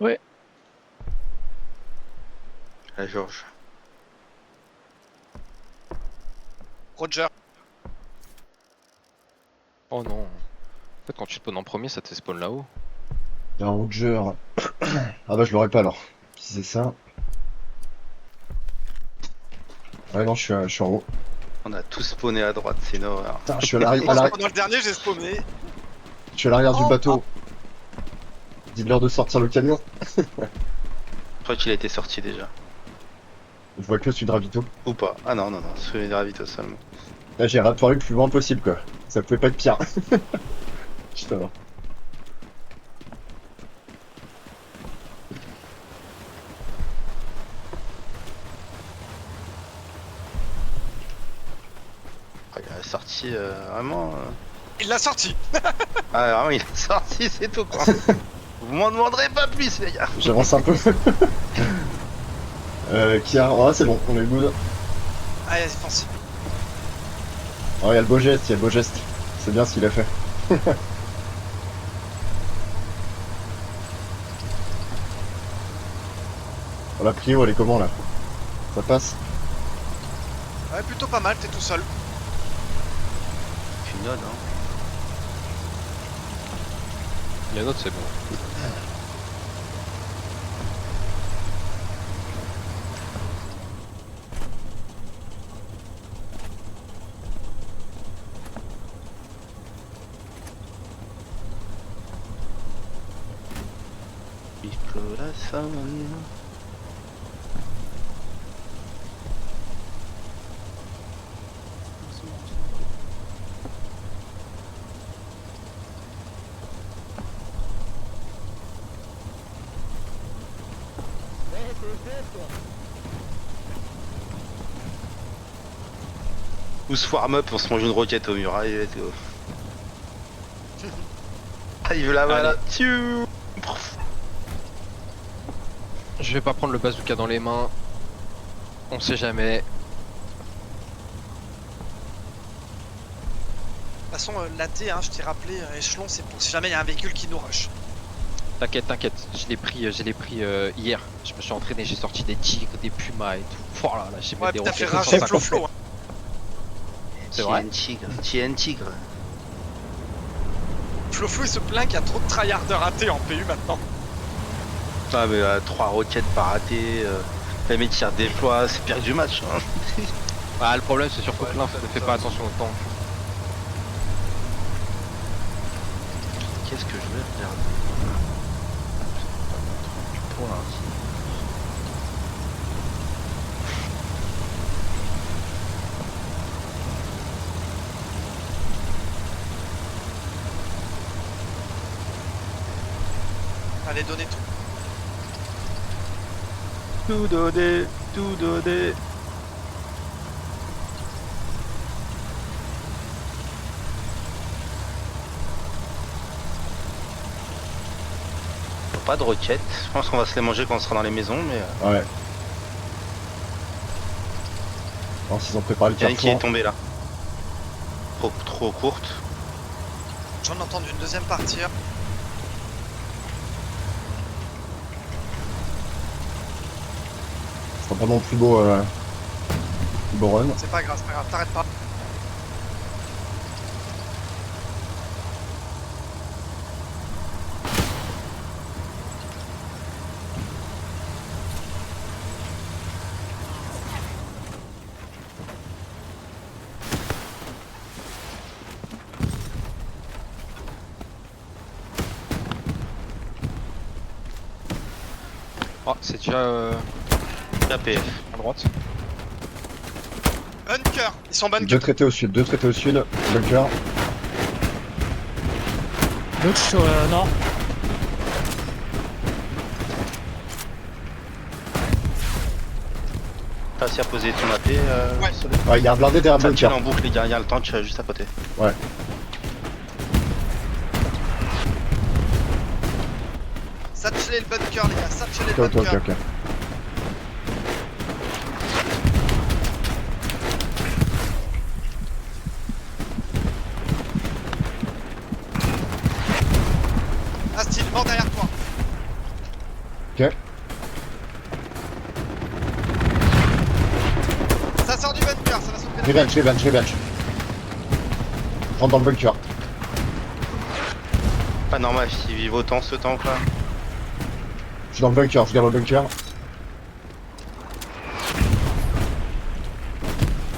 Ouais. La Georges. Roger. Oh non. En fait, quand tu spawn en premier, ça te spawn là-haut. Il y a un Roger. Ah bah je l'aurais pas alors. Si c'est ça. Ouais non, je suis en haut. On a tous spawné à droite, c'est une horreur. Putain, je suis à l'arrière Pendant le dernier, j'ai spammé. je suis à l'arrière du Oh, bateau. Dis-leur de sortir le camion. Je crois qu'il a été sorti déjà. Je vois que celui de ravito. Ou pas. Ah non, non, non, celui de Ravito seulement. Là j'ai rattrapé le plus loin possible quoi. Ça pouvait pas être pire. Putain. Il a sorti vraiment. Il l'a sorti. Ah, vraiment, il a sorti, c'est tout quoi. Vous m'en demanderez pas plus, les gars. J'avance un peu. Qui a... Oh c'est bon, on est good. Allez, vas-y, fonce. Oh il y a le beau geste, il y a le beau geste. C'est bien ce qu'il a fait. Oh, la Prio elle est comment là? Ça passe? Ouais, plutôt pas mal, t'es tout seul. Tu nodes, hein. Il y a un autre, c'est bon. Exploração. Ou se farm up, on se mange une roquette au mur. Allez, let's go. Ah, il veut la balle. Allez. Tiou. Je vais pas prendre le bazooka dans les mains. On sait jamais. De toute façon, la T, hein, je t'ai rappelé, échelon, c'est pour si jamais il y a un véhicule qui nous rush. T'inquiète, t'inquiète. Je l'ai pris hier. Je me suis entraîné, j'ai sorti des tigres, des pumas et tout. Oh là là, j'ai mis Ouais, des puis t'as fait roquettes rager 150. Flo. Hein. C'est vrai. Tu es un tigre. Flo il se plaint qu'il y a trop de tryharders ratés en PU maintenant. Ah, mais 3 roquettes pas ratées. Les mecs qui redéploient, c'est pire que du match. Hein. Ah, le problème, c'est surtout que l'inf ne fait pas attention au temps. Qu'est-ce que je vais regarder pour l'instant. Allez, donnez tout. Tout donner, tout donner. Pas de roquettes. Je pense qu'on va se les manger quand on sera dans les maisons, mais Ouais. Alors s'ils ont préparé le il y a une qui est carrefour. tombée là. Trop courte. J'en entends une deuxième partir. Ce sera pas non plus beau, beau run. C'est pas grave, t'arrêtes pas. Oh, c'est déjà KPF. à droite. Bunker, ils sont bunker. Deux traités au sud, bunker. L'autre sur nord. T'as réussi à poser ton AP Ouais. sur le- Ouais, il y a un blindé derrière Ça tire bunker. en boucle les gars, il y a le tank juste à côté. Ouais. Satchelez le bunker, les gars, satchelez Ok, le ok, bunker. ok. Astille, mort derrière toi. Ça sort du bunker, ça va sauter. Revenge. Je rentre dans le bunker. Pas normal s'ils vivent autant ce tank là. Je suis dans le bunker, je garde le bunker.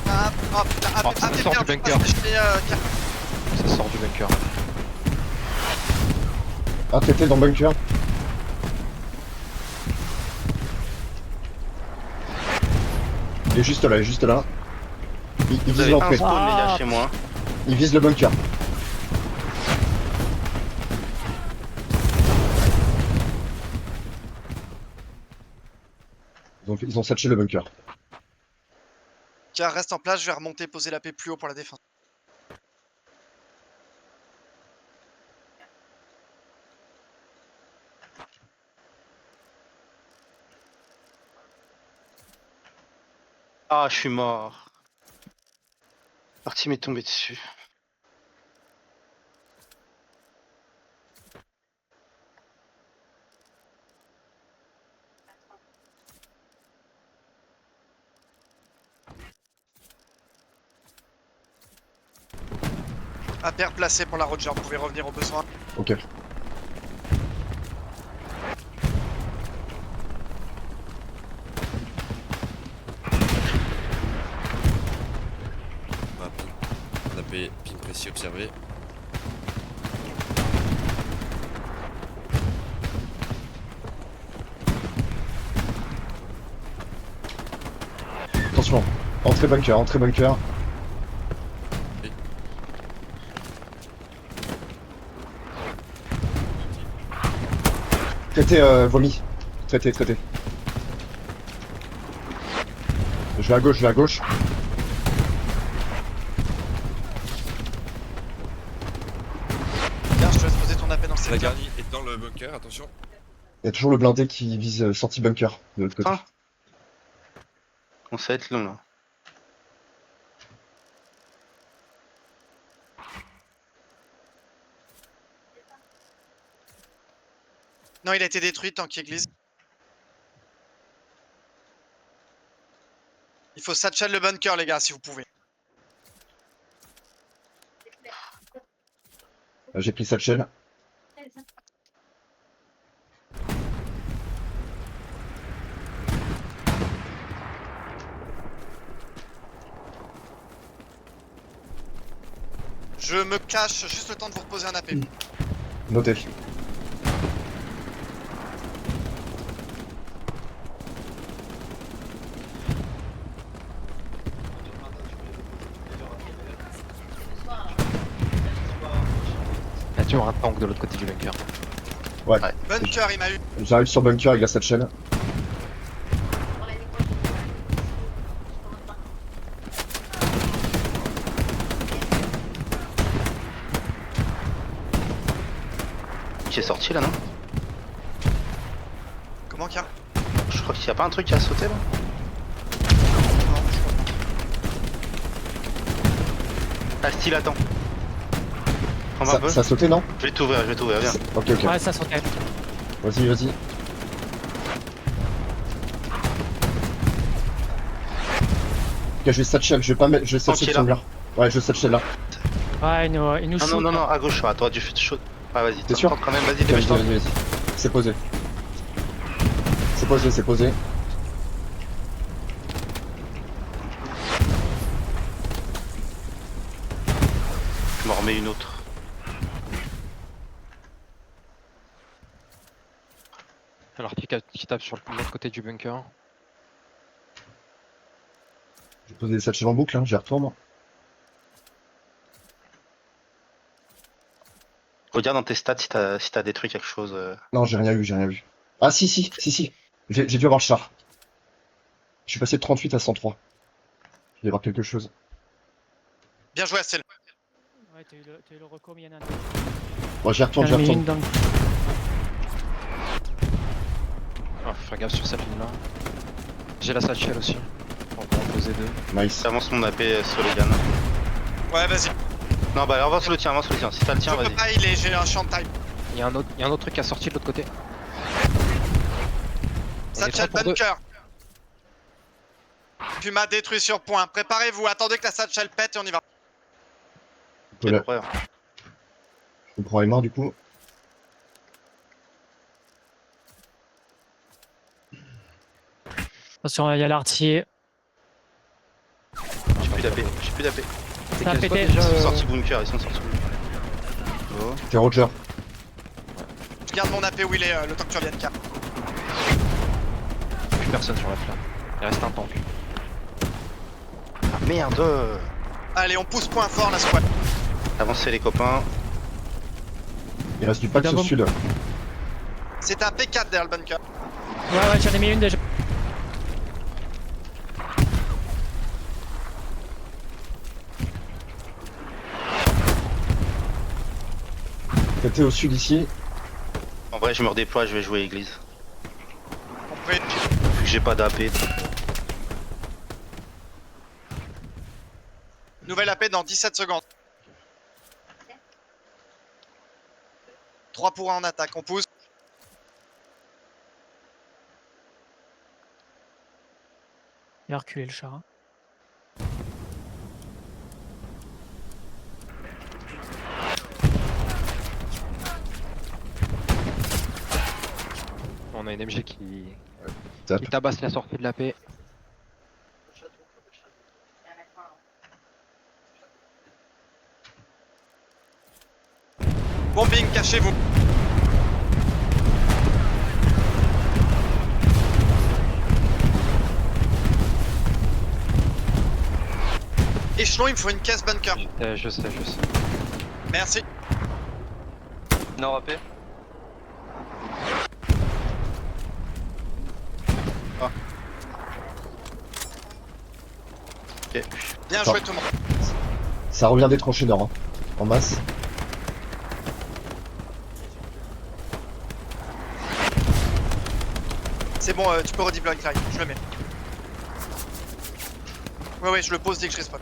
Ah putain, Oh, ça t'es sort bien, du bunker. Ça sort du bunker. Ah, t'étais dans le bunker. Il est juste là, Il Vous vise avez un l'entrée. spawn les gars chez moi. Il vise le bunker. Ils ont satché le bunker. Car reste en place, je vais remonter, poser la paix plus haut pour la défense. Ah, je suis mort. Parti m'est tombé dessus. À paire placé pour la Roger, vous pouvez revenir au besoin. Ok. On a payé ping précis observé. Attention. Entrée bunker. Oui. Traité, vomi. Traité. Je vais à gauche. Bien, je te laisse poser ton AP dans le La secteur. garnie est dans le bunker, attention. Il y a toujours le blindé qui vise sortie bunker de l'autre côté. Ah. On va être long là. Non, il a été détruit, tank église. Il faut satchel le bunker, les gars, si vous pouvez. J'ai pris satchel. Je me cache juste le temps de vous reposer un AP. Noté. Il y a toujours un tank de l'autre côté du bunker. Ouais. Bunker, il m'a eu. J'arrive sur bunker avec la satchel. Qui est sorti là non? Comment qu'il y a? Je crois qu'il y a pas un truc qui a sauté là. Non, je crois pas. Ah style attends. On va un peu. Ça a sauté, non? Je vais t'ouvrir, viens. Ok. Ouais, ça sautait. Vas-y. Ok, je vais satchel, je vais satchel Tranquille, ce là. Ouais, je satchel là. Ouais, il nous shoot. Non, à gauche, à droite du fut chaud. Ah vas-y, T'es sûr? quand même, vas-y, Ok, dépêche-toi. vas-y. C'est posé. C'est posé. Je m'en remets une autre. Alors qui tape sur l'autre côté du bunker. Je vais poser des satchels en boucle, hein, j'y retourne. Regarde dans tes stats si t'as détruit quelque chose. Non, j'ai rien vu. Ah si. J'ai dû avoir le char. Je suis passé de 38 à 103. Je vais y avoir quelque chose. Bien joué, Astel. Ouais, t'as eu le recours, mais il y en a un. Bon, j'y retourne. Il y en a une dans le- Ah, faut faire gaffe sur cette ligne là. J'ai la satchel aussi. On peut en poser deux. Nice. Avance mon AP sur les gars. Ouais, vas-y. Non, bah alors avance le tien. Si t'as le tien, Je peux vas-y. pas, j'ai un champ de time. Il y a un autre truc qui a sorti de l'autre côté. Satchel prêt pour bunker. Puma détruit sur point. Préparez-vous, attendez que la satchel pète et on y va. Quelle Quelle horreur. Je comprends les mains du coup. Attention, il y a l'artillerie. J'ai plus d'AP, j'ai plus d'AP. Ça a pété. Ils sont sortis bunker, ils sont sortis bunker. Oh. C'est Roger. Je garde mon AP où il est le temps que tu reviennes, K. Plus personne sur la flamme. Il reste un tank. Ah merde. Allez, on pousse point fort la squad. Avancez les copains. Il reste du pack au sud. C'est un P4 derrière le bunker. Ouais, j'en ai mis une déjà. T'es au sud ici. En vrai, je me redéploie, je vais jouer église. Compris. Vu que j'ai pas d'AP. Nouvelle AP dans 17 secondes. 3 pour 1 en attaque, on pousse. Il a reculé le char. Hein. On a une MG qui Tape. tabasse la sortie de la paix. Bombing, cachez-vous. Échelon, il me faut une caisse bunker. Je sais. Merci. Non, AP. Ah. Ok. Bien joué tout le monde. Ça revient des tranchées nord. Hein. En masse. C'est bon, tu peux redeploy Clyde, je le mets. Ouais, je le pose dès que je respawn.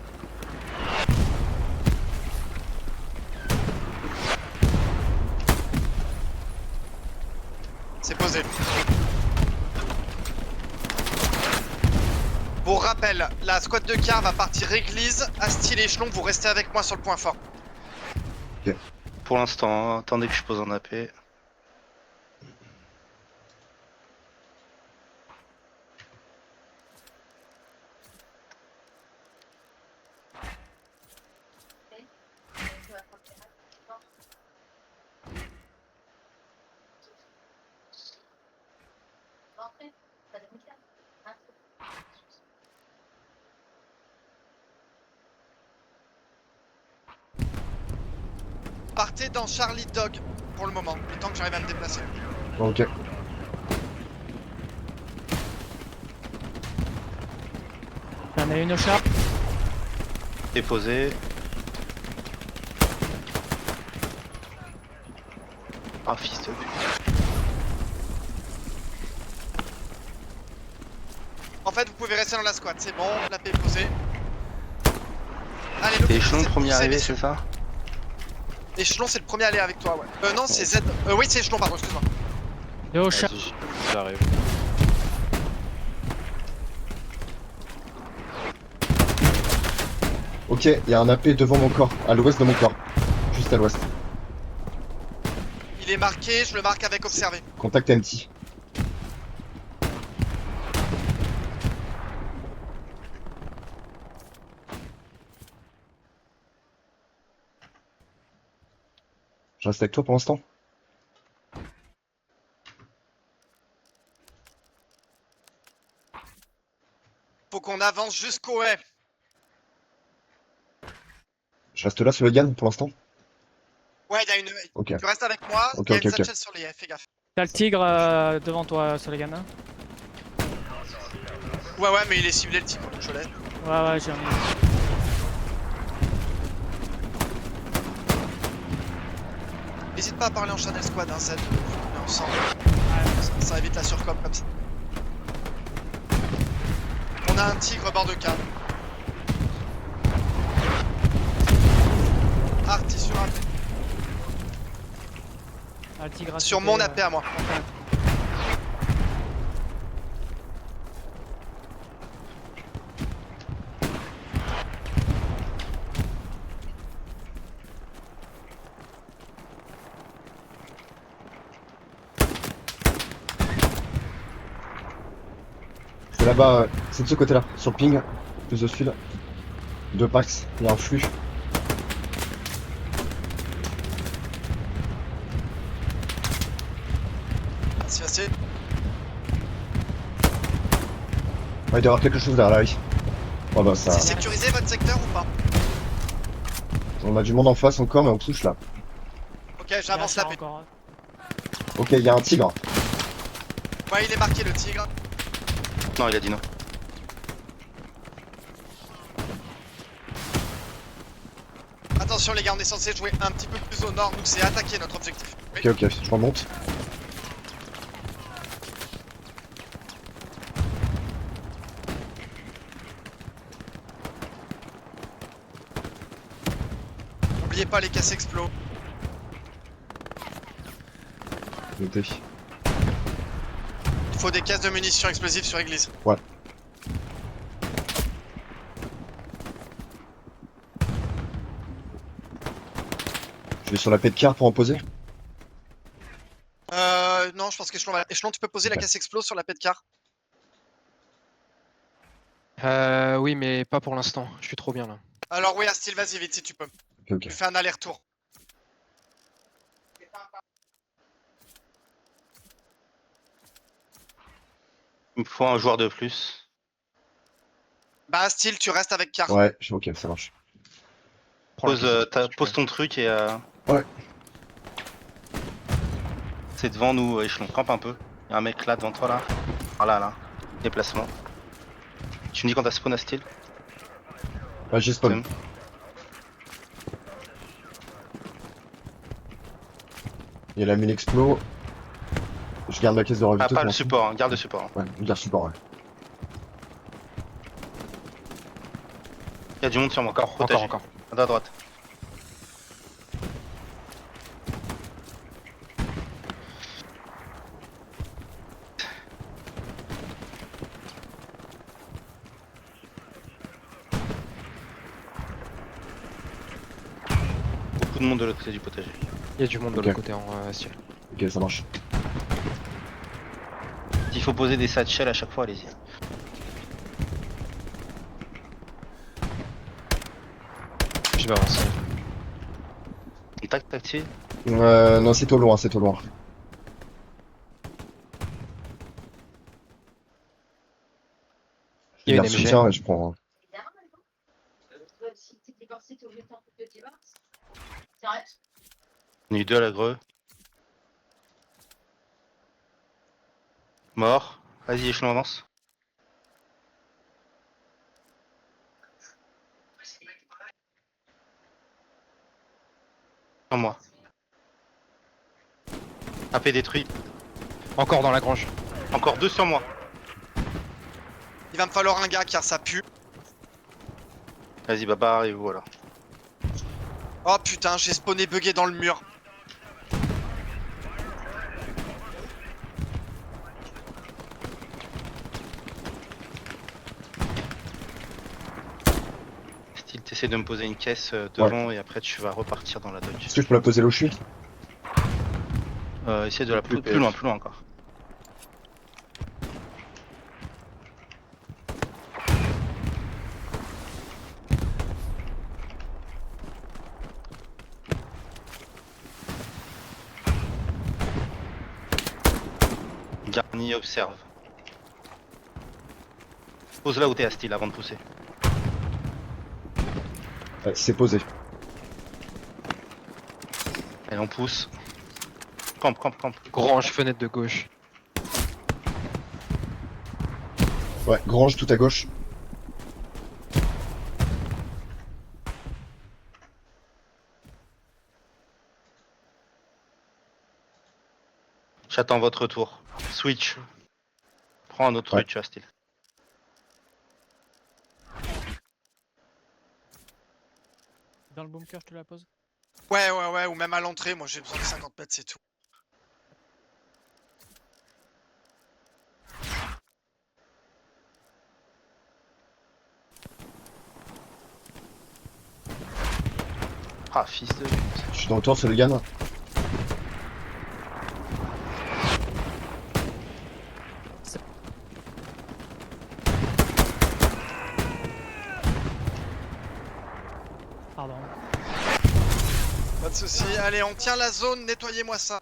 C'est posé. Pour rappel, la squad de car va partir église, Asti l'échelon, vous restez avec moi sur le point fort. Pour l'instant, attendez que je pose un AP. Partez dans Charlie Dog pour le moment, le temps que j'arrive à me déplacer. Ok. J'en ai une au char. Déposé. Ah, fils de... En fait, vous pouvez rester dans la squad, c'est bon, la paix est posée. Allez, C'est échelon c'est de premier pousser, arrivé, messieurs. c'est ça? Échelon, c'est le premier à aller avec toi, ouais. Non, c'est Z. Oui, c'est échelon, pardon, excuse-moi. Deux au char. Vas-y, j'arrive. Ok, il y a un AP devant mon corps, à l'ouest de mon corps. Juste à l'ouest. Il est marqué, je le marque avec observer. Contact empty. Je reste avec toi pour l'instant. Faut qu'on avance jusqu'au haie. Je reste là sur le GAN pour l'instant. Ouais, il y a une. Ok. Tu restes avec moi, Ok, il y a une ok, ok. satchel sur les haies, fais gaffe. T'as le tigre devant toi sur les gamins. Ouais, mais il est ciblé le type, je l'ai. Ouais, j'en ai. N'hésite pas à parler en channel squad, hein, Z. On est ensemble. Ça évite la surcom comme ça. On a un tigre bord de câble. Arty sur AP. Ah, le tigre a Sur sauté, mon AP à moi. là-bas, c'est de ce côté-là, sur le ping, plus de sud. 2 packs, il y a un flux. Merci, merci. Ouais, il doit y avoir quelque chose derrière là, oui. Oh bah ça. C'est sécurisé votre secteur ou pas? On a du monde en face encore, mais on touche là. Ok, j'avance la Bien, pute. encore. Ok, il y a un tigre. Ouais, il est marqué le tigre. Non, il a dit non. Attention les gars, on est censé jouer un petit peu plus au nord, donc c'est attaquer notre objectif. Oui. Ok, je remonte. N'oubliez pas les caisses explos. Noté. Il faut des caisses de munitions explosives sur église. Ouais. Je vais sur la paix de car pour en poser. Non, je pense qu'Échelon, tu peux poser la Ok. caisse explos sur la paix de car. Oui, mais pas pour l'instant. Je suis trop bien là. Alors oui, Astil, vas-y vite si tu peux. Ok, ok. Tu fais un aller-retour. Il me faut un joueur de plus. Bah Astil, tu restes avec car. Ouais, ok, ça marche. Prends la Pose, caisse. pose ton truc et... Ouais. C'est devant nous, échelon. Campe un peu. Il y a un mec là devant toi là. Voilà, là. Déplacement. Tu me dis quand t'as spawn à style? Ouais, j'ai spawn. Il y a la mine explo. Je garde ma caisse de Ah, ravito. pas le support, hein. Garde le support. Hein. Ouais, je garde support, ouais. Il y a du monde sur moi. Encore, Protège. encore. À droite. Beaucoup de monde de l'autre côté du potager. Il y a du monde de Ok. l'autre côté en ciel. Ok, ça marche. S'il faut poser des satchels à chaque fois, allez-y. Je vais avancer. Tac, tac, tirer. Non, c'est au loin, c'est au loin. Il y a garde une MG. soutien et je prends. On a eu deux à la greu. Mort. Vas-y, échelon avance. Sur moi. AP détruit. Encore dans la grange. Encore deux sur moi. Il va me falloir un gars car ça pue. Vas-y, bah barrez-vous alors. Oh putain, j'ai spawné bugué dans le mur. Style, t'essaies de me poser une caisse devant et après tu vas repartir dans la dodge. Est-ce que je peux la poser là où je suis? Essaie de la plus loin encore. Garni observe. Pose là où t'es à style avant de pousser. Ouais, c'est posé. Allez, on pousse. Campe, campe, campe. Grange, fenêtre de gauche. Ouais, grange tout à gauche. J'attends votre retour. Switch. Prends un autre Ouais. truc, tu vois, style. Dans le bunker, je te la pose. Ouais, ou même à l'entrée, moi j'ai besoin de 50 mètres, c'est tout. Ah, fils de... Je suis dans le tour sur le gamin. soucis. Allez, on tient la zone, nettoyez-moi ça.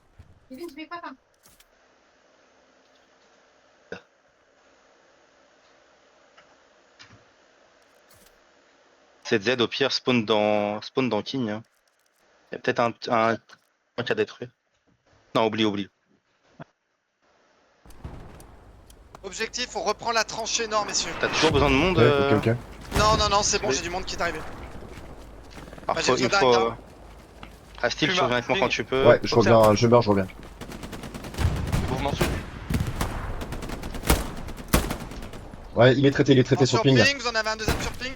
Cette Z au pire spawn dans King. Hein. Il y a peut-être un qui a détruit. Non, oublie. Objectif, on reprend la tranchée nord, messieurs. T'as toujours besoin de monde Ok. Non, c'est bon, Oui. j'ai du monde qui est arrivé. Alors, Bah, j'ai il besoin faut. d'un gars. Reste-il, tu Puma, reviens avec moi ping. quand tu peux. Ouais, je reviens, je meurs, je reviens. Mouvement sud. Ouais, il est traité Un sur sur ping. ping, vous en avez un deuxième sur ping.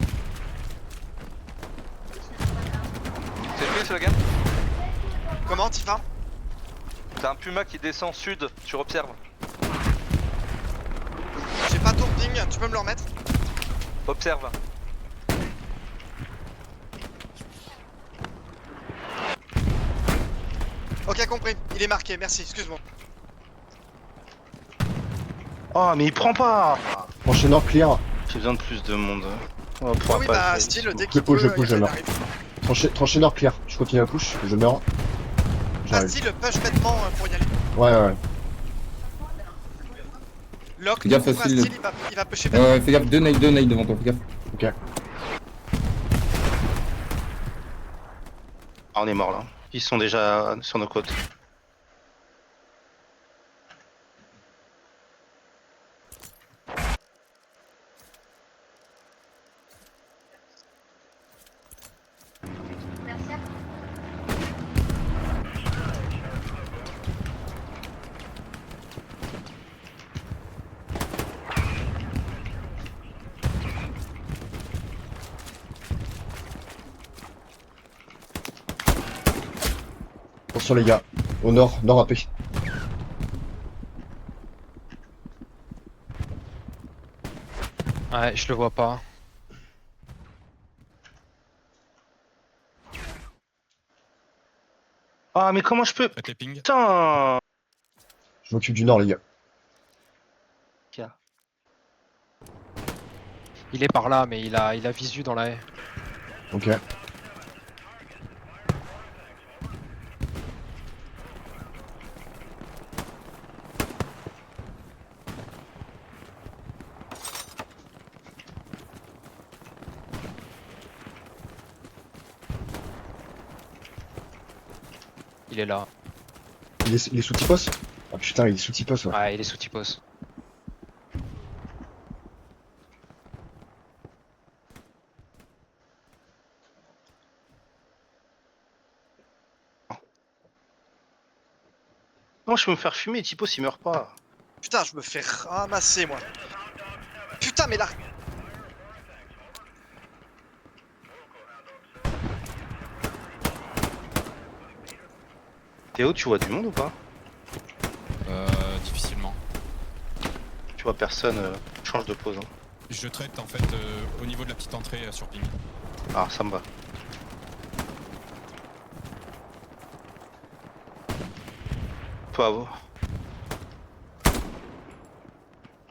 C'est lui, ce gars? Comment, Tifa? C'est un puma qui descend sud, tu observes. J'ai pas ton ping, tu peux me le remettre? Observe. Ok, compris, il est marqué, merci, excuse-moi. Oh, mais il prend pas. Tranchée nord clear. J'ai besoin de plus de monde. On va Ah pouvoir oui, passer bah, vite. style, dès qu'il Je push, peut, je push, je il meurs. arrive. Tranchée nord clear. Je continue à push, je meurs. Ah, J'arrive. style, push bêtement pour y aller. Ouais. Lock, Fais gaffe, couvre à facile. style, il va pusher bêtement. Ouais, fais gaffe, deux nades devant toi, fais gaffe. Ok. Ah, on est mort là. Ils sont déjà sur nos côtes. Attention les gars. Au nord AP. Ouais, je le vois pas. Ah, mais comment je peux. Faites les pings. Putain. Je m'occupe du nord les gars. Il est par là, mais il a visu dans la haie. Ok. Il est là. Il est sous Tipos. Ah putain, il est sous Tipos, ouais. Ouais, il est sous Tipos. Non, je peux me faire fumer, Typo s'il meurt pas. Putain, je me fais ramasser, moi. Putain, mais là... Théo, tu vois du monde ou pas? Difficilement. Tu vois personne, change de pause. Hein. Je traite en fait au niveau de la petite entrée sur ping. Ah, ça me va. Peut avoir.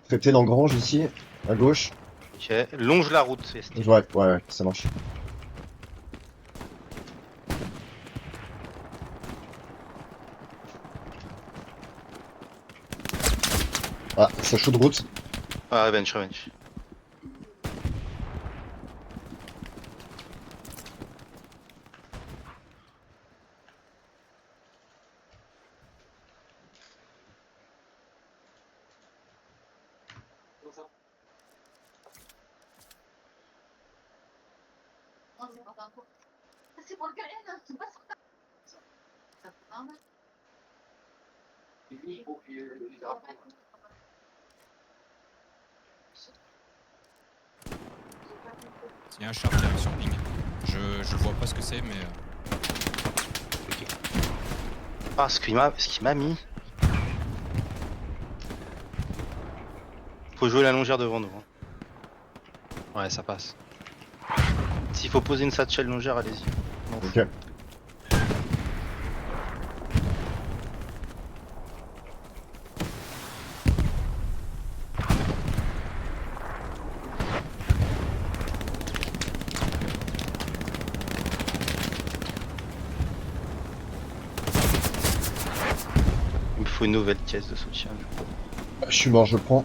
Traité dans Grange ici, à gauche. Ok, longe la route. ST. Ouais, ça marche. Ah, ça chaud de route. Ah, revenge. C'est pour le câlin, c'est pas ça. Ça fait pas mal. Il y a un char qui arrive sur ping. Je vois pas ce que c'est, mais. Ah, ce qu'il m'a mis. Faut jouer la longère devant nous. Hein. Ouais, ça passe. S'il faut poser une satchel longère, allez-y. Ok. faut une nouvelle caisse de soutien. Je suis mort, je prends.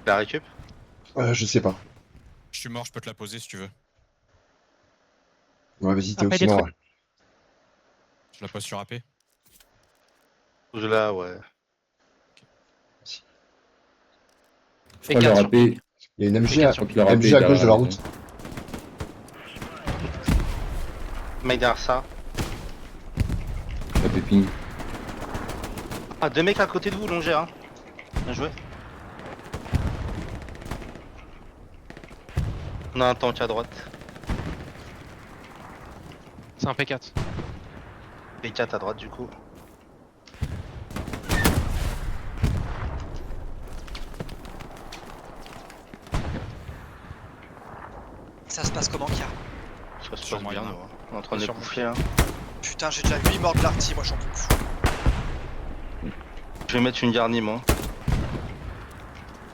La récup? Je sais pas. Je suis mort, je peux te la poser si tu veux. Ouais, vas-y, t'es Après, aussi mort. détruit. Ouais. Je la pose sur AP. Je là, ouais. Je crois le Écart. râpé. Il y a une MG Fais à, gaffe sur le râpé MG à gauche de la derrière route. Mec derrière ça. Râpé ping. Ah, 2 mecs à côté de vous, longère. Hein. Bien joué. On a un tank à droite. C'est un P4. P4 à droite du coup. Ça se passe comment, Kia? Ça se passe Sur moi, bien, il y en a. nous, hein. On est en train de Sur les moi. bouffer. Hein. Putain, j'ai déjà 8 morts de l'arty, moi j'en peux plus. Je vais mettre une garnie, moi.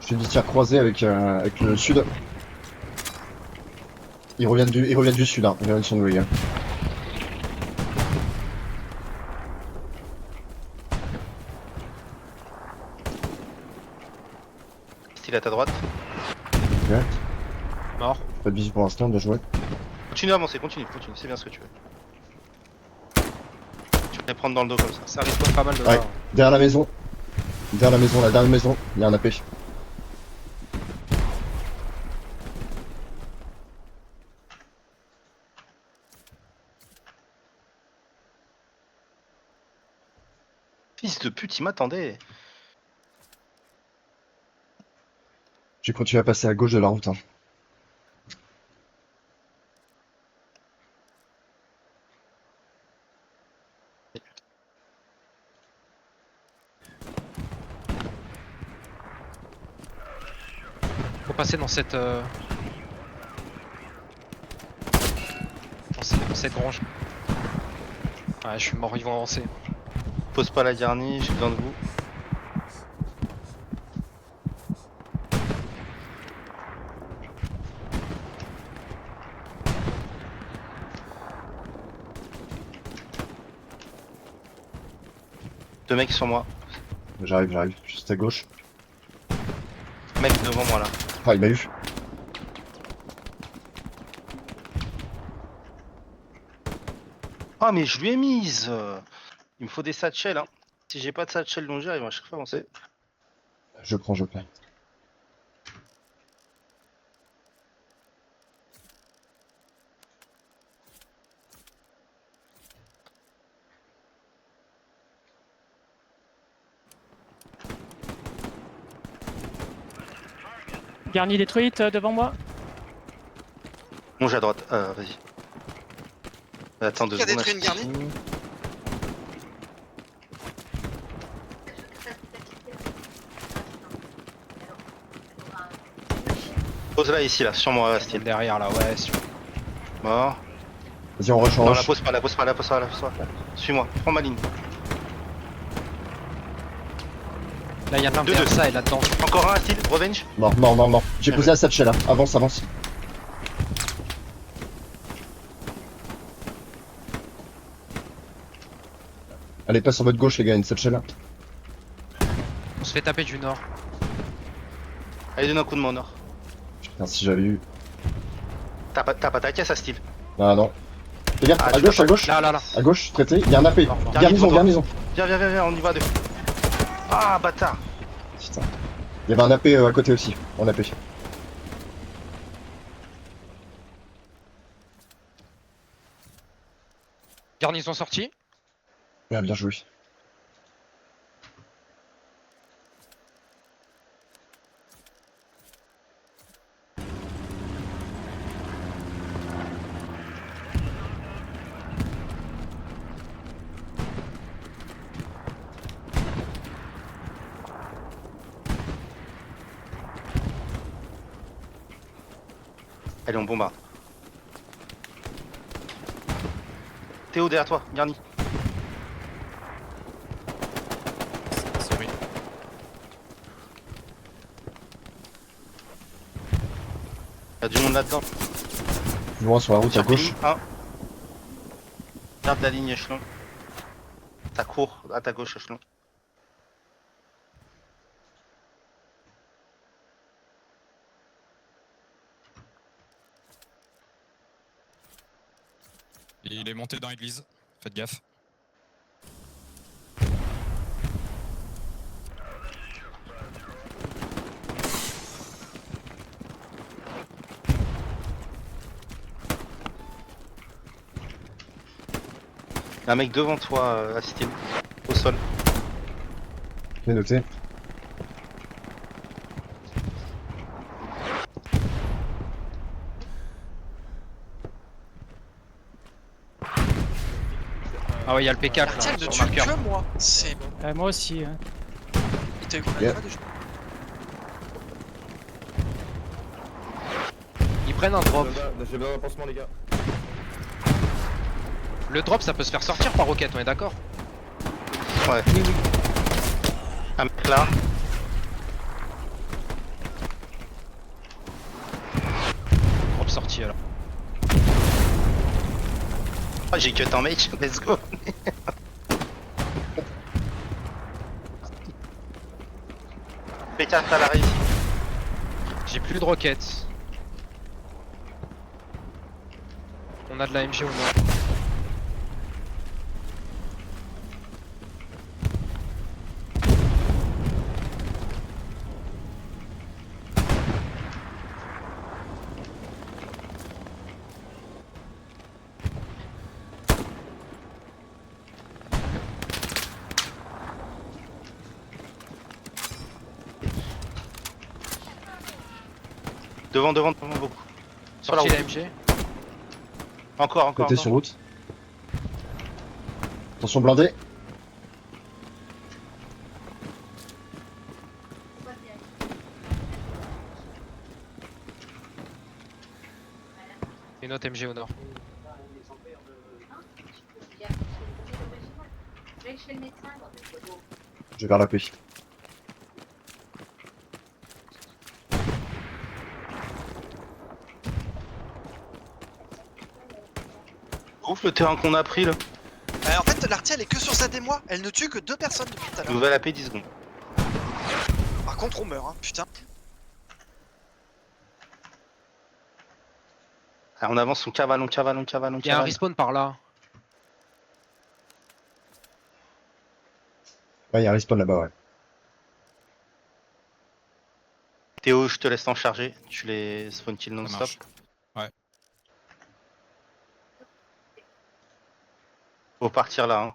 Je fais du tir croisé avec le sud. Ils reviennent du sud, hein. Ils reviennent sur nous, les gars. Style à ta droite. Mort. Pas de visu pour l'instant, bien joué. Continue à avancer, continue, c'est bien ce que tu veux. Tu vas les prendre dans le dos comme ça. Ça respawn pas mal de Ouais. là. Derrière la maison. Derrière la maison, la dernière maison, il y a un AP. Fils de pute, il m'attendait. Je vais continuer à passer à gauche de la route. Hein. Faut passer dans cette... dans cette grange. Ouais, je suis mort, ils vont avancer. Pose pas la garnie, j'ai besoin de vous. Deux mecs sur moi. J'arrive, juste à gauche. Mec devant moi là. Ah, il m'a eu. Ah mais je lui ai mise. Il me faut des satchels hein. Si j'ai pas de satchel longère, ils vont à chaque fois avancer. Je prends. Garni détruite devant moi. Longe à droite, vas-y. Attends deux Qui a secondes. détruit une garnie Pose là ici là, sur moi style. Derrière là, ouais. Mort. Vas-y, on rush, on Non la rush. pose pas, la pose pas. Suis-moi, prends ma ligne. Là, il y a l'un Deux, derrière deux. ça et là-dedans. Encore un style, revenge. Mort. J'ai posé la satchel là. Avance. Allez, passe sur votre gauche, les gars, une satchel là. On se fait taper du nord. Allez donne un coup de main au nord. Putain, si j'avais eu. T'as pas ta caisse à style. Ah non. Les gars, Ah, à tu gauche, peux à gauche. Là. À gauche, traité. Il y a un AP. Mort. Garnison. Viens, on y va à deux. Ah bâtard. Putain. Il y avait un AP à côté aussi. On AP. Garnison sortie. Ouais, bien joué. Allez on bombarde. Théo derrière toi, garni. Sorry. Y'a du monde là-dedans. Plus loin sur la route à Tiens, gauche. un. Garde la ligne échelon. Ça court à ta gauche, échelon. Il est monté dans l'église. Faites gaffe. Y'a un mec devant toi, Astine. Au sol. J'ai noté. Ah ouais, il y a le P4 là, L'artiel ne sur tue marqueur. que moi. C'est. Moi aussi. Hein. Il t'a eu combien de Yeah. fois déjà? Ils prennent un drop. J'ai besoin d'un pansement, les gars. Le drop, ça peut se faire sortir par roquette, on est d'accord? Ouais. Un mec là. Drop sorti alors. Oh, j'ai cut un mec, let's go. P4 à la réussite. J'ai plus de roquettes. On a de la MG au nord. Devant beaucoup. Sur la Sorti route. la MG. Encore. Côté sur route. Attention blindé. Une autre MG au nord. Je vais chez le médecin. Je vais vers la paix. Ouf le terrain qu'on a pris là. En fait, l'artiel est que sur sa démoi. Elle ne tue que 2 personnes depuis tout à l'heure. Nouvelle AP 10 secondes. Par contre, on meurt, hein. Putain. Ah, on avance, on cavale. Il y a un respawn par là. Ouais, il y a un respawn là-bas, ouais. Théo, je te laisse t'en charger. Tu les spawn kill Ça non-stop. marche. Ouais. Faut partir là. Hein.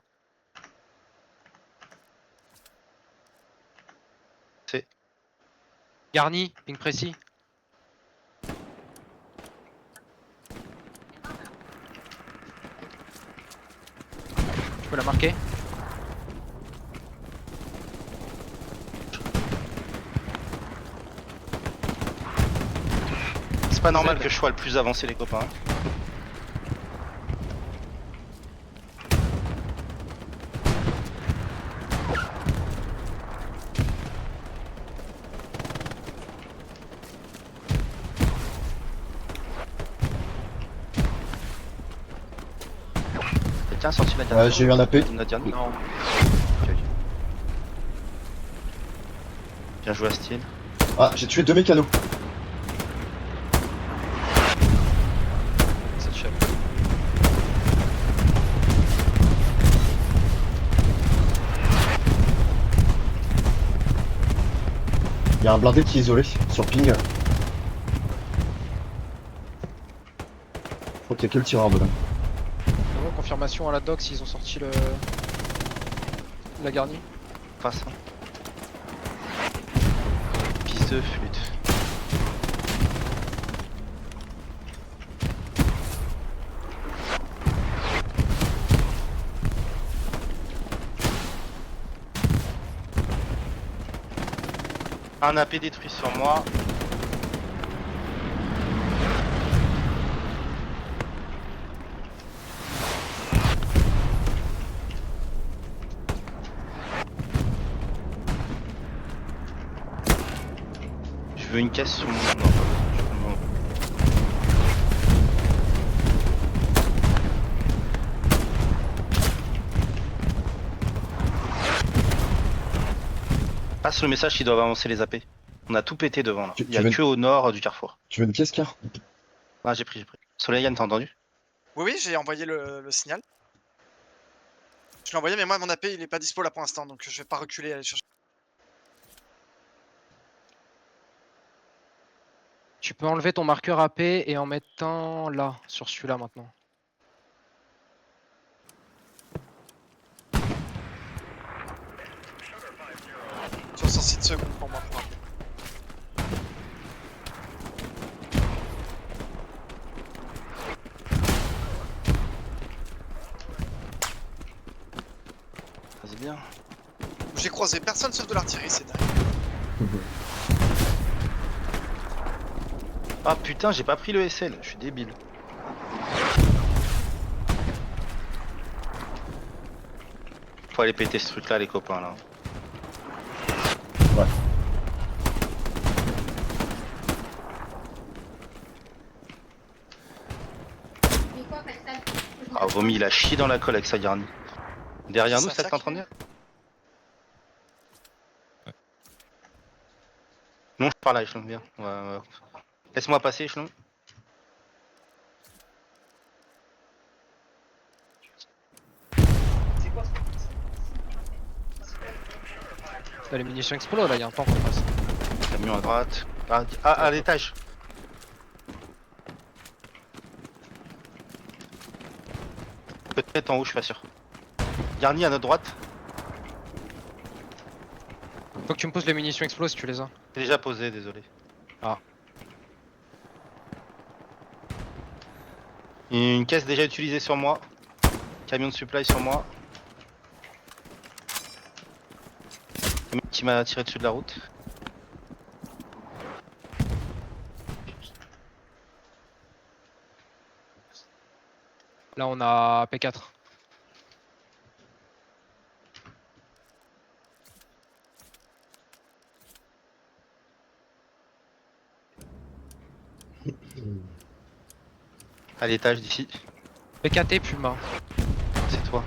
Garni, ping précis. Tu peux la marquer? C'est pas normal Z. que je sois le plus avancé les copains. Quelqu'un a sorti la dernière. Ouais, j'ai eu un AP. La dernière. Non. Ok. Bien joué Astine. Ah, j'ai tué 2 mécanos. Cette chef. Il y a un blindé qui est isolé sur ping. Je crois qu'il y a que le tireur dedans. Bon, confirmation à la doc s'ils ont sorti le. La garnie. Face. Hein. Piste de flûte. Un AP détruit sur moi. Je veux une caisse sur mon... Non, non. Passe le message qu'ils doivent avancer les AP. On a tout pété devant là. Tu Il y a veux- que au nord du carrefour. Tu veux une pièce, Car? Ah, j'ai pris. Soleian, t'as entendu? Oui, j'ai envoyé le signal. Je l'ai envoyé, mais moi, mon AP, il est pas dispo là pour l'instant, donc je vais pas reculer et aller chercher. Tu peux enlever ton marqueur AP et en mettre un là, sur celui-là maintenant. Sur 106 secondes pour moi. Pour rappeler. Vas-y bien. J'ai croisé personne sauf de l'artillerie, c'est dingue. Ah putain, j'ai pas pris le SL, je suis débile. Faut aller péter ce truc là les copains là. Ouais. Mais quoi, Pascal? Ah vomi, il a chié dans la colle avec sa garnie. Derrière nous, Ça ça t'es en attaque. train de dire? Non, je parle à Échelon, viens. Ouais. Laisse-moi passer Échelon. T'as les munitions explo là, il y a un temps qu'on passe. Camion à droite. À l'étage. Peut-être en haut, je suis pas sûr. Garni à notre droite. Faut que tu me poses les munitions explo si tu les as. C'est déjà posé, désolé. Ah. Une caisse déjà utilisée sur moi. Camion de supply sur moi. Un mec qui m'a tiré dessus de la route. Là on a P4. À l'étage d'ici. P4 Puma. C'est toi.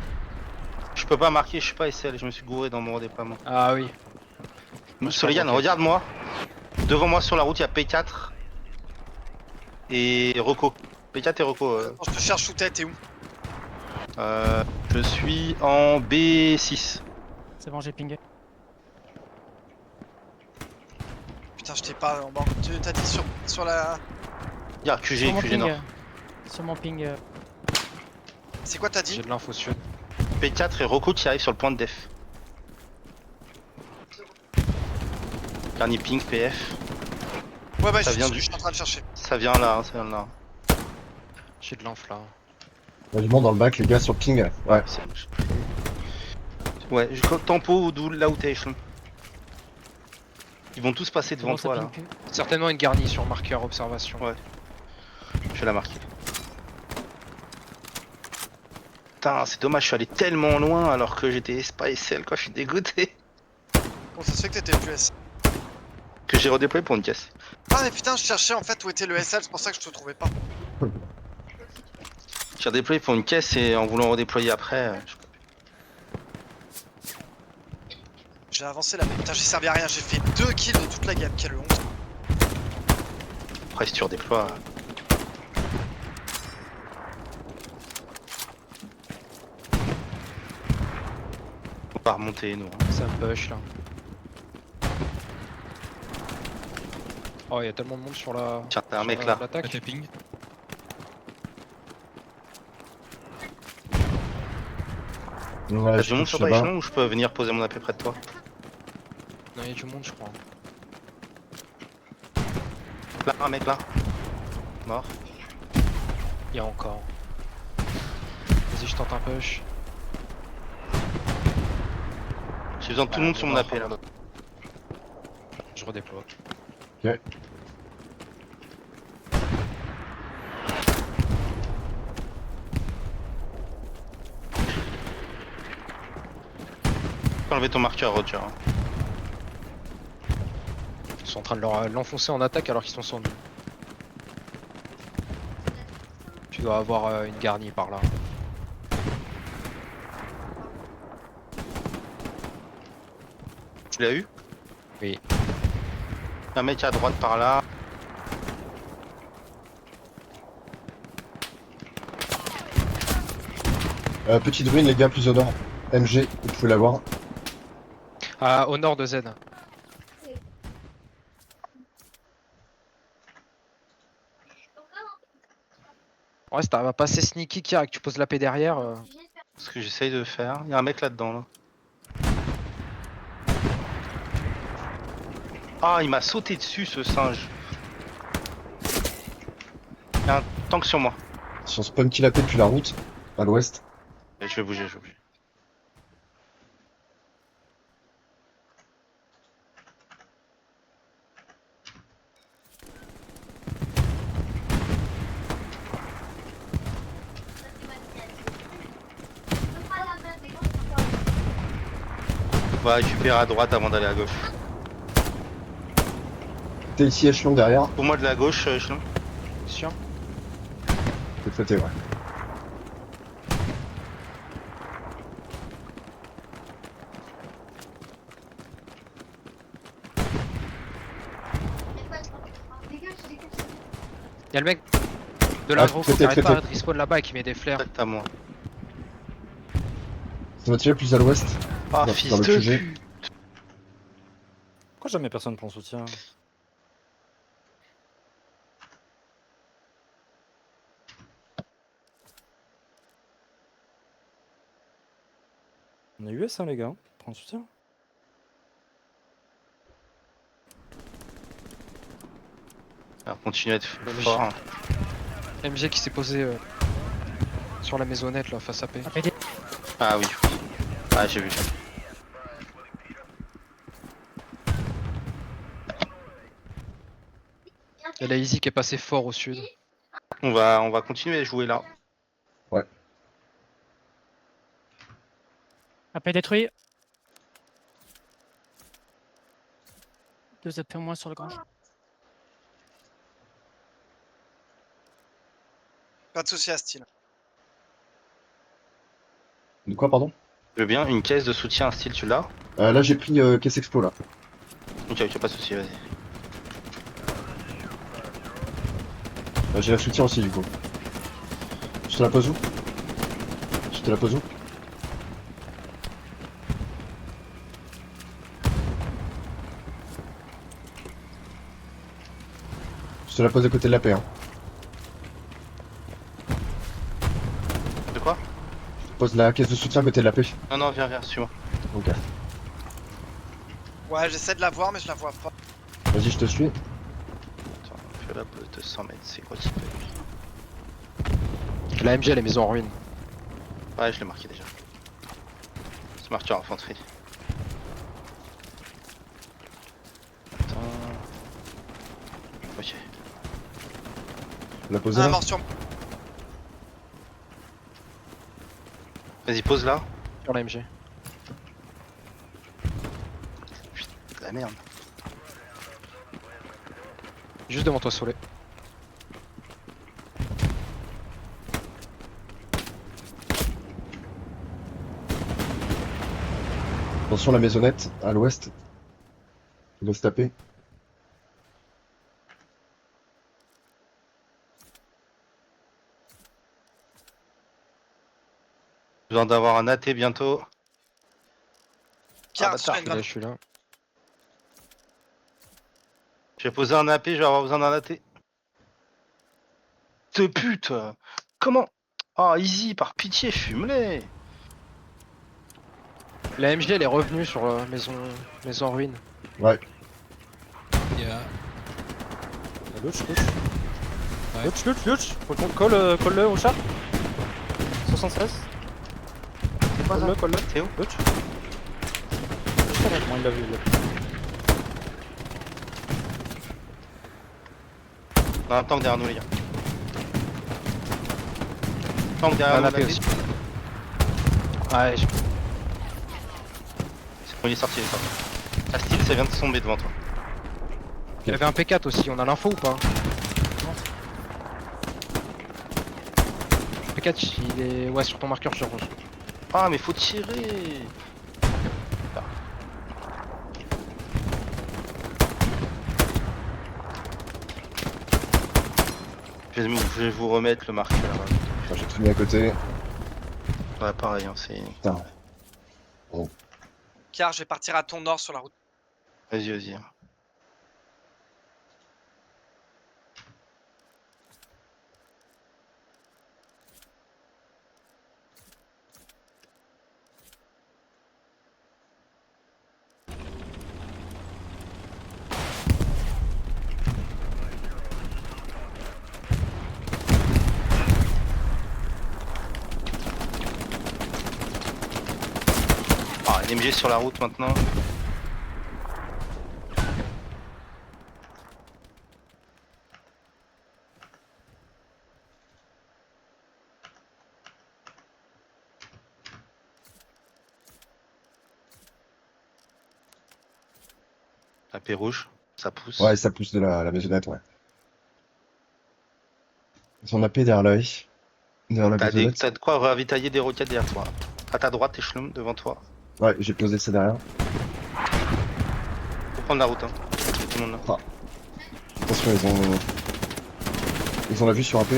Je peux pas marquer, je suis pas SL, je me suis gouré dans mon redéploiement. Ah oui. Soleian, regarde-moi. Devant moi sur la route, il y a P4 et Rocco. P4 et Rocco. Attends, je te cherche où t'es où? Je suis en B6. C'est bon, j'ai pingé. Putain, je t'ai pas en bas. T'as dit sur la. Il y a Sur QG, mon QG ping, Nord. sur mon ping. C'est quoi t'as dit? J'ai de l'info sud. P4 et Rocco qui arrivent sur le point de def. Dernier ping, PF. Ouais, Ça je vient suis du- je suis en train de chercher. Ça vient là, ça vient de là. J'ai de l'inf là. Il y a du monde dans le bac, les gars, sur le ping. Ouais. c'est- Ouais, tempo là où t'es Échelon. Ils vont tous passer devant Bon, ça toi là. ping plus. Certainement une garnie sur marqueur observation. Ouais. Je vais la marquer. Putain, c'est dommage, je suis allé tellement loin alors que j'étais pas SL quoi, je suis dégoûté. Comment ça se fait que t'étais plus S? Que j'ai redéployé pour une caisse. Ah, mais putain, je cherchais en fait où était le SL, c'est pour ça que je te trouvais pas. J'ai redéployé pour une caisse et en voulant redéployer après. J'ai avancé là, mais putain, j'ai servi à rien. J'ai fait 2 kills de toute la game, quelle honte. Après, si tu redéploies. Faut pas remonter, nous. hein. Ça me push là. Oh, il y a tellement de monde sur la. Tiens, t'as un sur mec la- là. l'attaque. Ok, ping. Ouais, T'as je du monde touche sur toi, là-bas. Échelon, ou je peux venir poser mon AP près de toi? Non, il y a du monde, je crois. Là, un mec là. Mort. Il y a encore. Vas-y, je tente un push. J'ai besoin de tout le monde sur mon AP là. Je redéploie. Tu peux enlever ton marqueur, Roger. hein. Ils sont en train de l'enfoncer en attaque alors qu'ils sont sans nous. Tu dois avoir une garnie par là. Tu l'as eu? Oui. Un mec à droite par là. Petite ruine, les gars, plus au nord. MG, vous pouvez l'avoir. Ah, au nord de Z. Ouais, si t'arrives à passer sneaky Kia et que tu poses la paix derrière. Ce que j'essaye de faire. Il y a un mec là-dedans là. Ah, il m'a sauté dessus ce singe. Il y a un tank sur moi. Si on spawn kill AP depuis la route, à l'ouest. Et je vais bouger, je vais bouger. On va récupérer à droite avant d'aller à gauche. T'es ici, échelon derrière. Pour moi de la gauche, échelon. Sûr. T'es traité, ouais. Y'a le mec de Ah, l'agro qui traité, arrête pas traité. de respawn là-bas et qui met des flares. Direct à moi. Ça va tirer plus à l'ouest. Ah, Dans- fils dans le de QG. pute. Pourquoi jamais personne prend soutien? On est US hein les gars, prends soutien. Alors, continue à être Le fort. hein. MG qui s'est posé sur la maisonnette là face à P. APD. Ah oui. Ah, j'ai vu. Y'a la Easy qui est passé fort au sud. On va continuer à jouer là. AP détruit. 2 AP au moins sur le grange. Pas de soucis à style. De quoi, pardon? Je veux bien une caisse de soutien à style, tu l'as? Là, j'ai pris caisse explo, là. Ok, pas de soucis, vas-y. J'ai la soutien aussi, du coup. Je te la pose où? Je te la pose où? Je te la pose à côté de la paix, hein. De quoi? Je te pose la caisse de soutien à côté de la paix. Non, non, viens, suis-moi. Ok. Ouais, j'essaie de la voir, mais je la vois pas. Vas-y, je te suis. Attends, fais la pause de 100 mètres, c'est quoi ce truc? La MG, les maisons en ruine. Ouais, je l'ai marqué déjà. C'est marqué en infanterie. Attends. Ok. La poser Un là. mort sur moi. Vas-y, pose là. Sur la MG. De la merde. Juste devant toi, Soleil. Attention, la maisonnette, à l'ouest. Il doit se taper. Besoin d'avoir un AT bientôt. Car, bâtard, sur une Là, grave. je suis là. Je vais poser un AP, je vais avoir besoin d'un AT. De pute! Comment? Ah, easy, par pitié, fume-les! La MG, elle est revenue sur la maison en ruine. Ouais. Il y a... Louch. Ouais. Louch. Faut qu'on colle-le au chat. 76. C'est quoi ça? Colle-le. C'est où? Louch. Comment il l'a vu, il l'a vu. On a un tank derrière nous, les gars. Tank derrière Un nous, AP la aussi. piste. Ouais, C'est bon, il est sorti, La style, ça vient de tomber devant toi. il y avait un P4 aussi, on a l'info ou pas? P4, il est ouais, sur ton marqueur sur rouge. Ah, mais faut tirer! Je vais vous remettre le marqueur. Enfin, j'ai tout mis à côté. Ouais, pareil, hein, c'est. Putain. Car je vais partir à ton nord sur la route. Vas-y, vas-y. Ah, un MG sur la route maintenant. La paix rouge, ça pousse. Ouais, ça pousse de la maisonnette, ouais. Ils ont AP derrière l'œil. Derrière la maisonnette. T'as de quoi ravitailler des roquettes derrière toi. À ta droite, échelon, devant toi. Ouais, j'ai posé ça derrière. Faut prendre la route, hein. Tout le monde là. Attention, ils ont la vue sur AP.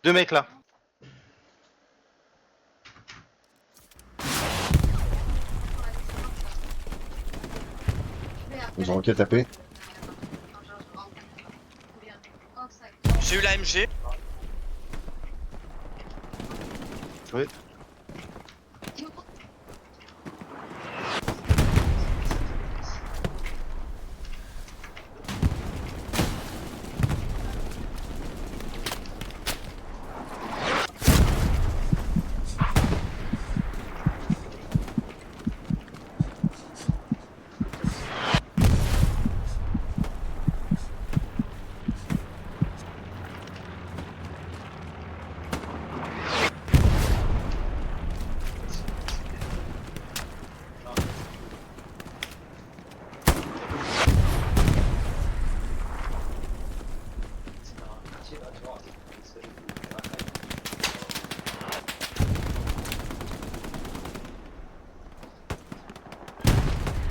Deux mecs là. Ils ont roquette AP. J'ai eu la MG. Oui.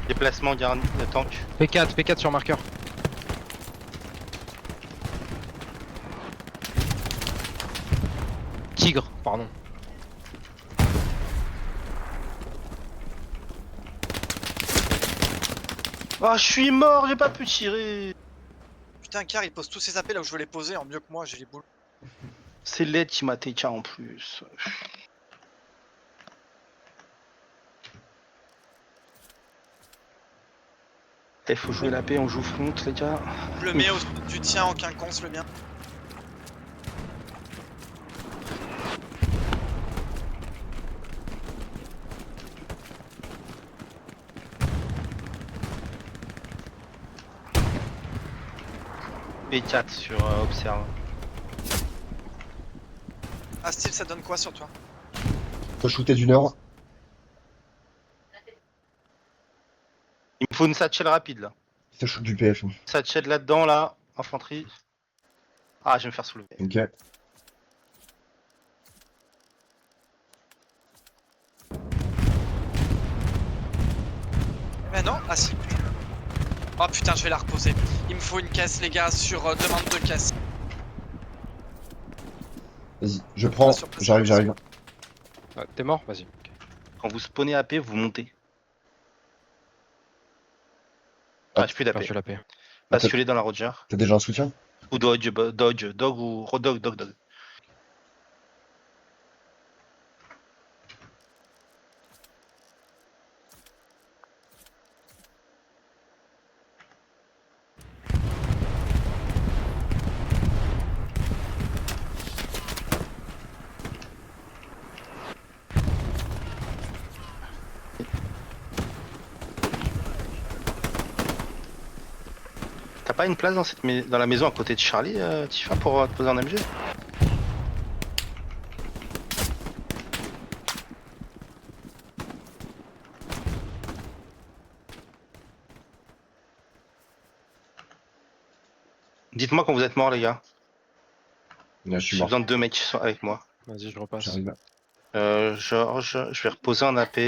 Déplacement, garde le tank. P4 sur marqueur. Tigre, pardon. Ah, je suis mort, j'ai pas pu tirer. Putain, Car il pose tous ses AP là où je veux les poser en mieux que moi, j'ai les boules. C'est l'aide qui m'a TK en plus. Il faut jouer la paix, on joue front les gars. Je le mets au du tien en quinconce le mien. P4 sur Observe. Ah Steve, ça donne quoi sur toi? Faut shooter du nord. Il me faut une satchel rapide là. Ça shoot du PF. Satchel là-dedans là, infanterie. Ah, je vais me faire soulever. Ok. Mais non, ah si. Oh putain, je vais la reposer. Il me faut une caisse les gars sur demande de caisse. Vas-y, je prends. Sur place, J'arrive. Ah, t'es mort? Vas-y. Ok. Quand vous spawnez AP, vous montez. Ah, j'ai plus d'AP. Perdu la paix. Basculez dans la Roger. T'as déjà un soutien? Ou dodge ou dog. T'as pas une place dans, dans la maison à côté de Charlie, Tifa, pour te poser un MG? Dites-moi quand vous êtes morts, les gars. Là, je suis J'ai mort. besoin de 2 mecs qui sont avec moi. Vas-y, je repasse. J'arrive. Georges, je vais reposer un AP.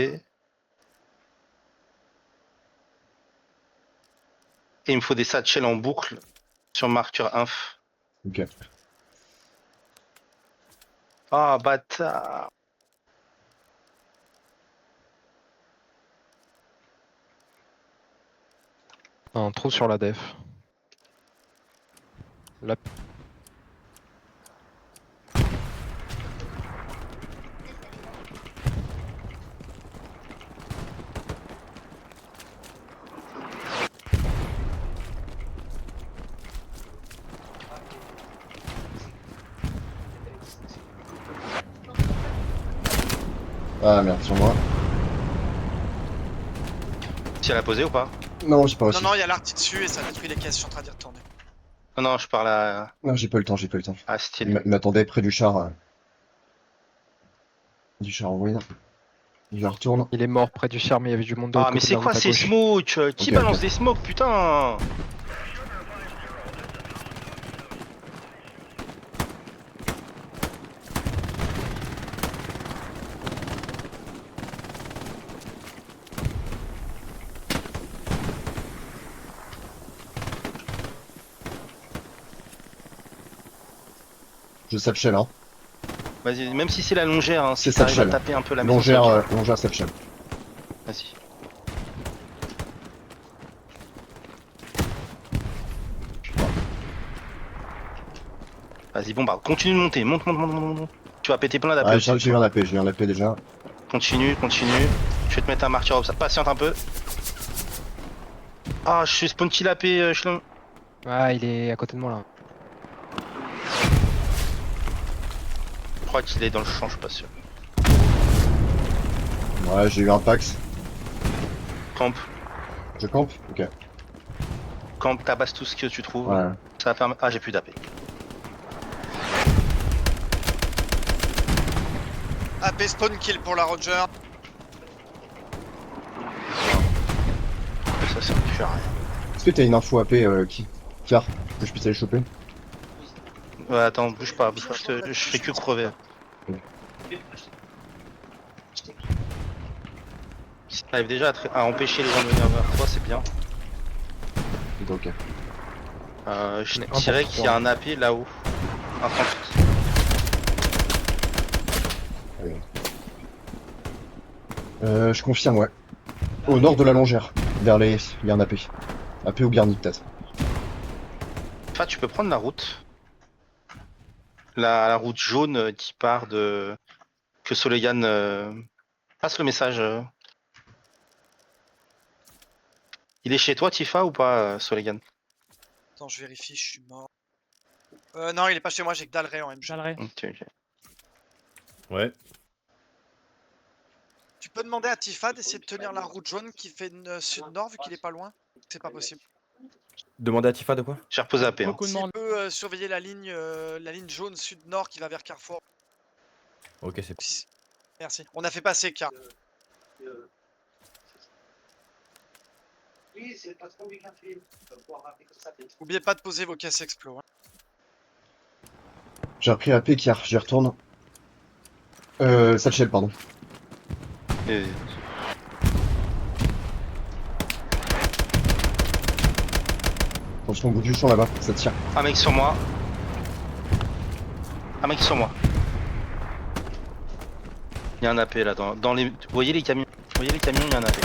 Et il me faut des satchels en boucle sur marqueur inf. Ok. Ah, bâtard. Un trou sur la def. Là. Ah merde, sur moi. Tu l'as posé ou pas? Non, j'ai pas Non, réussi. non, il y a l'arty dessus et ça détruit les caisses, je suis en train d'y retourner. Non, non, je parle Non, j'ai pas eu le temps, j'ai pas eu le temps. à Il style. m'attendait près du char. Du char en ruine. Je retourne. Il est mort près du char, mais il y avait du monde de Ah, l'autre mais côté de c'est la quoi route à ces gauche. smokes? Qui Ok, balance ok. des smokes, putain? Je satchel, hein. Vas-y, même si c'est la longère, hein, si C'est t'arrives à satchel. taper un peu la maison. Longère, satchel. longère satchel. Vas-y. Vas-y, bombarde. Continue de monter. Monte, monte, monte, monte, monte. Tu vas péter plein d'AP Ah, aussi. j'ai eu un AP, j'ai eu un AP déjà. Continue, continue. Je vais te mettre un marqueur obstacle. Patiente un peu. Ah, je suis spawn kill AP, Shlom. Ah, il est à côté de moi là. Je crois qu'il est dans le champ, je suis pas sûr. Ouais, j'ai eu un Pax. Camp, Je campe? Ok. camp, tabasse tout ce que tu trouves. Ouais. Ça va faire. Ah, j'ai plus d'AP. AP spawn kill pour la Roger. Ça sert plus à rien. Est-ce que t'as une info AP car que je puisse aller choper? Ouais, attends, bouge pas, je fais que crever. Si t'arrives déjà à empêcher les gens de venir vers toi, c'est bien. Ok. Je On est un dirais pour qu'il y a un AP là-haut. Un 38. Je confirme, ouais. Au nord de la longère. Vers les. Il y a un AP. AP ou Garni peut-être. Enfin, tu peux prendre la route. La route jaune qui part de. Que Solegan passe le message. Il est chez toi, Tifa, ou pas, Solegan? Attends, je vérifie, je suis mort. Non, il est pas chez moi, j'ai que Dalray en MG. J'allerai. Ok, ok. Ouais. Tu peux demander à Tifa d'essayer de tenir la route jaune qui fait sud-nord vu qu'il est pas loin? C'est pas possible. Demandez à Tifa de quoi? J'ai reposé AP. Hein. Beaucoup de S'il monde. peut surveiller la ligne jaune sud-nord qui va vers Carrefour. Ok, c'est Merci. On a fait passer car. Oui, c'est le patron du café. On va pouvoir rappeler comme ça. Oubliez pas de poser vos caisses explos. Hein. J'ai repris AP car j'y retourne. Satchel, pardon. Et- Attention au bout du champ là-bas, ça tire. Un mec sur moi. Un mec sur moi. Il y a un AP là dans les. Vous voyez les camions? Vous voyez les camions? Il y a un AP.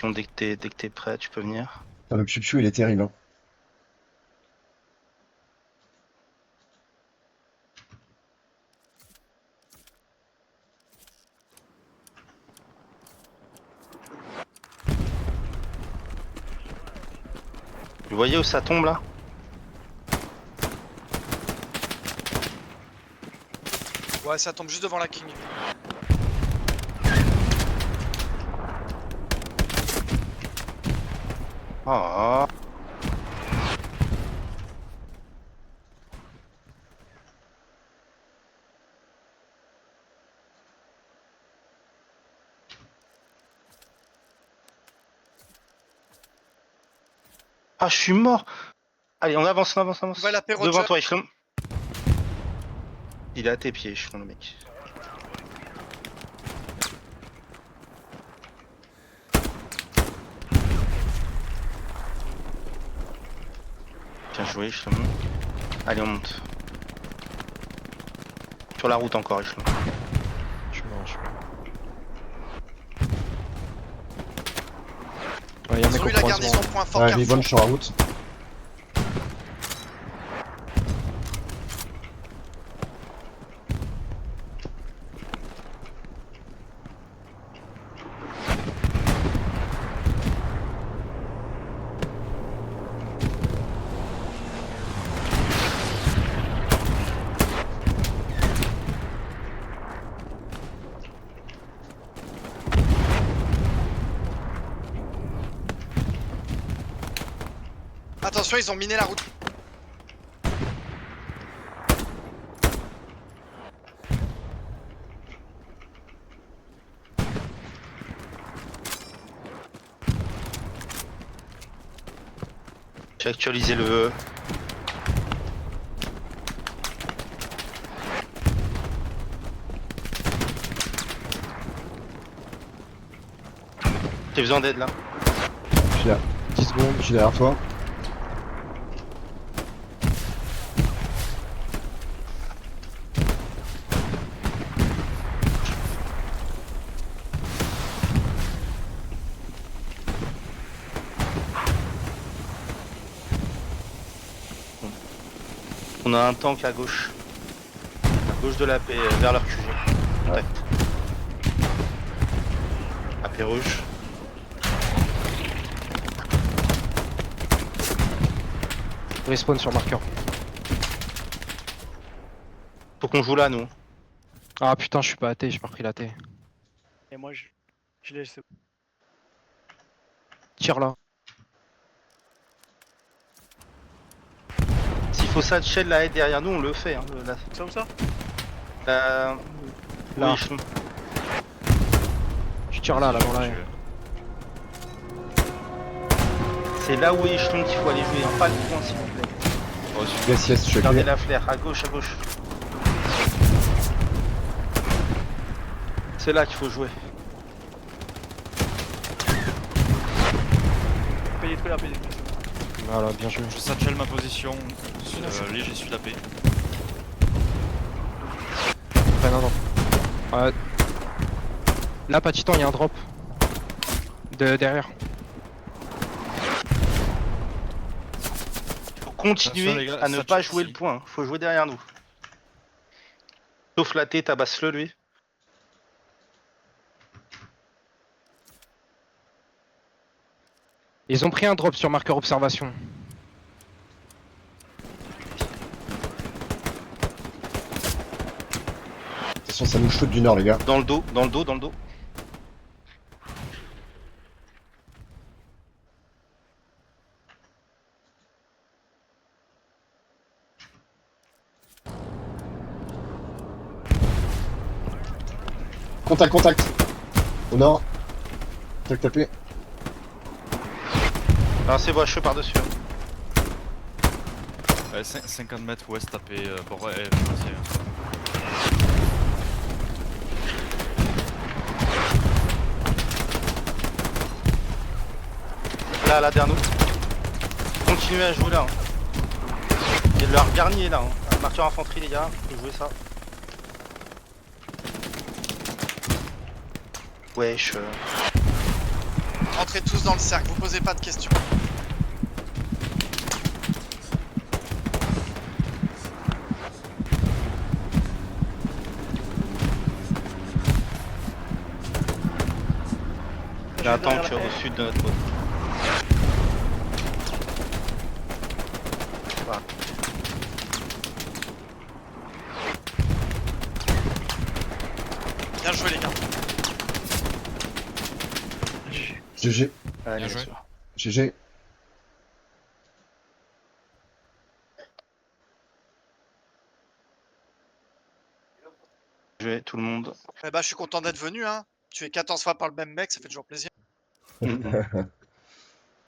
Donc, dès que t'es prêt, tu peux venir. Putain, le piu il est terrible. Hein. Vous voyez où ça tombe là? Ouais, ça tombe juste devant la King. Ah. Ah, je suis mort. Allez, on avance, on avance, on avance. On va l'appeler Devant Roger. toi, Echelon. Il est à tes pieds, Echelon, le mec. Bien joué, échelon. Allez, on monte. Sur la route encore, échelon. Je mange. Ouais, y a un Ils mec ont au eu la croisement. garnison point fort Ouais, Carrefour. Livonne sur la route. Attention, ils ont miné la route. J'ai actualisé le... J'ai besoin d'aide là. Je suis là. 10 secondes, je suis derrière toi. On a un tank à gauche. À gauche de la paix, vers leur QG. Contact. AP rouge. Respawn sur marqueur. Faut qu'on joue là, nous. Ah putain, je suis pas AT, j'ai pas repris la T. Et moi, je l'ai laissé. Tire là. S'il faut ça de shell la aide derrière nous, on le fait. Hein, Ça ou ça? là. Là. Oui, échelon. Je tire là, dans la haie. C'est là où est échelon qu'il faut aller jouer, hein, pas le point s'il vous plaît. Yes, yes, je suis Regardez avec la flair, à gauche, à gauche. C'est là qu'il faut jouer. Payez trop la paix. Voilà, bien joué. Je satchel ma position. Léger suis la paix. Ouais, non, non. Là, pas titan, il y a un drop. Derrière. Faut continuer Attention, les gars, à ne ça pas check jouer ici. le point, hein. Faut jouer derrière nous. Sauf la T, tabasse-le lui. Ils ont pris un drop sur marqueur observation. Attention, ça nous shoot du nord, les gars. Dans le dos, dans le dos, dans le dos. Contact, contact. Au nord. Contact tapé. Alors c'est bon, je fais par-dessus. Hein. 50 mètres ouest tapé. Bon, ouais, financier. Là, derrière nous. Continuez à jouer là. Hein. Il y a leur garnier là. Hein. Marqueur infanterie les gars, faut jouer ça. Wesh. Rentrez tous dans le cercle, vous posez pas de questions. Il y a un tank au sud de notre côte. Voilà. Bien joué les gars. GG. Allez, Bien joué. sûr. GG. Jouer tout le monde. Eh bah je suis content d'être venu hein. Tu es 14 fois par le même mec, ça fait toujours plaisir.